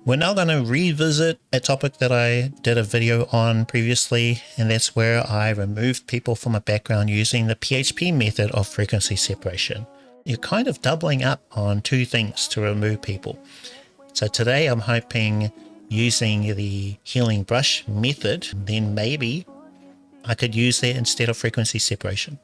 We're now going to revisit a topic that I did a video on previously, and that's where I removed people from a background using the PHP method of frequency separation. You're kind of doubling up on two things to remove people. So today I'm hoping using the healing brush method, then maybe I could use that instead of frequency separation.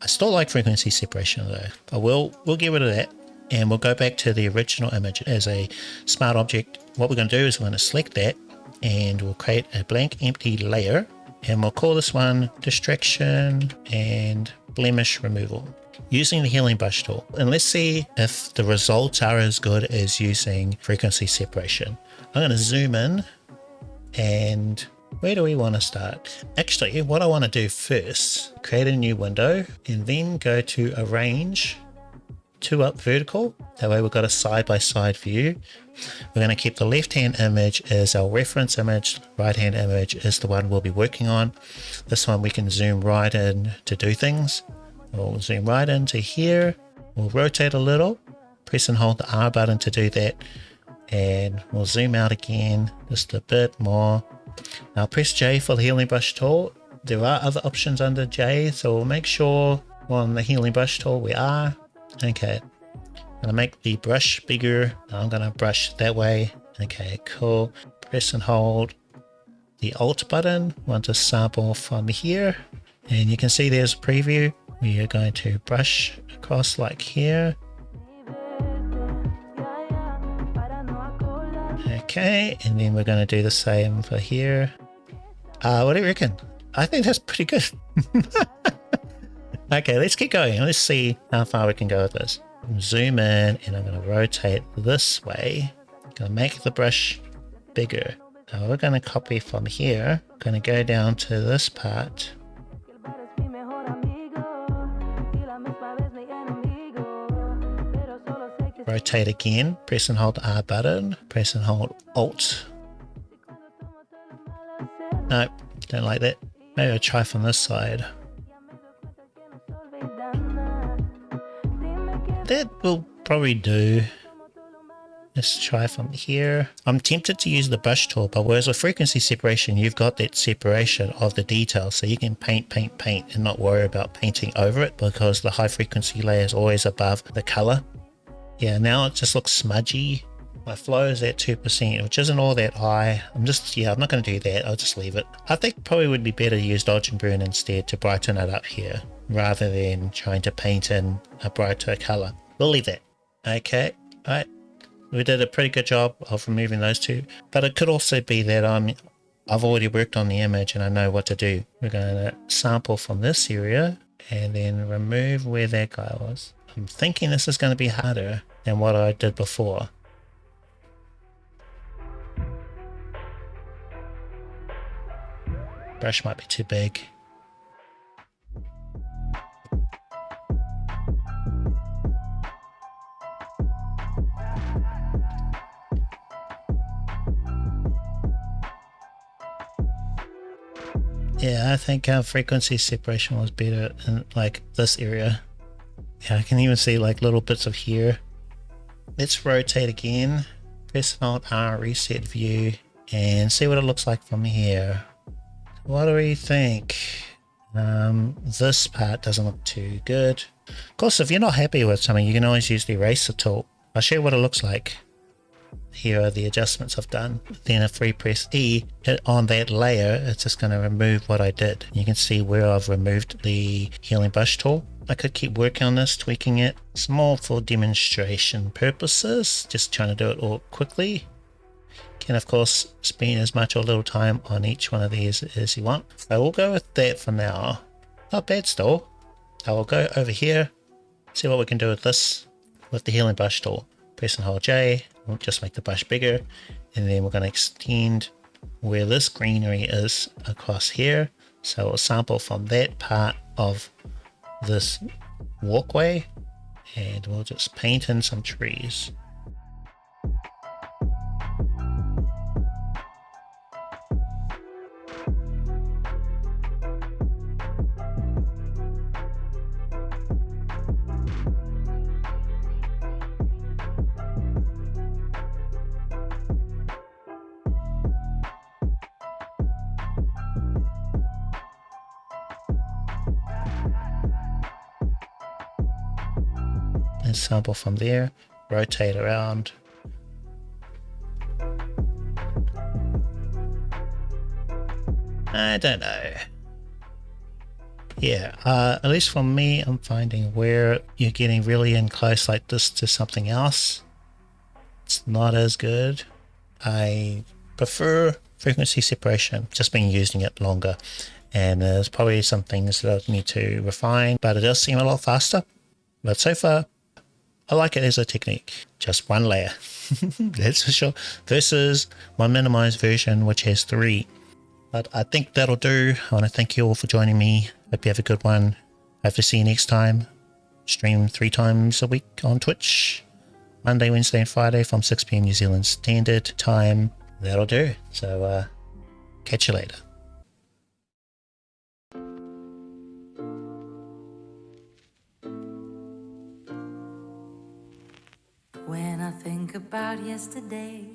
I still like frequency separation though, but we'll get rid of that. And we'll go back to the original image as a smart object. What we're going to do is we're going to select that and we'll create a blank empty layer, and we'll call this one distraction and blemish removal using the healing brush tool. And let's see if the results are as good as using frequency separation. I'm going to zoom in, and where do we want to start? Actually, what I want to do first, create a new window and then go to arrange, 2 up vertical. That way we've got a side-by-side view. We're going to keep the left-hand image as our reference image, right-hand image is the one we'll be working on. This one we can zoom right in to do things. We'll zoom right into here. We'll rotate a little, press and hold the R button to do that, and we'll zoom out again just a bit more. Now press J for the healing brush tool. There are other options under J, so we'll make sure on the healing brush tool we are. Okay, I'm gonna make the brush bigger. I'm gonna brush that way. Okay, cool. Press and hold the Alt button. Want to sample from here, and you can see there's a preview. We are going to brush across like here. Okay, and then we're going to do the same for here. What do you reckon? I think that's pretty good. Okay, let's keep going. Let's see how far we can go with this. Zoom in, and I'm going to rotate this way. I'm going to make the brush bigger. Now we're going to copy from here. Going to go down to this part. Rotate again. Press and hold the R button. Press and hold Alt. Nope, don't like that. Maybe I'll try from this side. That will probably do. Let's try from here. I'm tempted to use the brush tool, but whereas with frequency separation, you've got that separation of the details, so you can paint and not worry about painting over it because the high frequency layer is always above the color. Yeah, now it just looks smudgy. My flow is at 2%, which isn't all that high. I'm not going to do that. I'll just leave it. I think probably would be better to use dodge and burn instead to brighten it up here, rather than trying to paint in a brighter color. We'll leave that. Okay, all right. We did a pretty good job of removing those two, but it could also be that I've already worked on the image and I know what to do. We're going to sample from this area and then remove where that guy was. I'm thinking this is going to be harder than what I did before. Brush might be too big. Yeah, I think frequency separation was better in like this area. Yeah, I can even see like little bits of here. Let's rotate again. Press Alt R, reset view, and see what it looks like from here. What do we think? This part doesn't look too good. Of course, if you're not happy with something, you can always use the eraser tool. I'll show you what it looks like. Here are the adjustments I've done. Then if we press E on that layer, it's just going to remove what I did. You can see where I've removed the healing brush tool. I could keep working on this, tweaking it. It's more for demonstration purposes, just trying to do it all quickly. Can of course spend as much or little time on each one of these as you want. So we'll go with that for now. Not bad still. I will go over here, see what we can do with this with the healing brush tool. Press and hold J, we'll just make the brush bigger, and then we're going to extend where this greenery is across here. So we'll sample from that part of this walkway, and we'll just paint in some trees. sample from there, rotate around. I don't know. Yeah, at least for me, I'm finding where you're getting really in close like this to something else, it's not as good. I prefer frequency separation, just been using it longer, and there's probably some things that I need to refine, but it does seem a lot faster. But so far, I like it as a technique. Just one layer, that's for sure, versus my minimized version, which has 3. But I think that'll do. I want to thank you all for joining me. Hope you have a good one. Hope to see you next time. Stream 3 times a week on Twitch. Monday, Wednesday, and Friday from 6 PM New Zealand Standard Time. That'll do. So, catch you later. When I think about yesterday,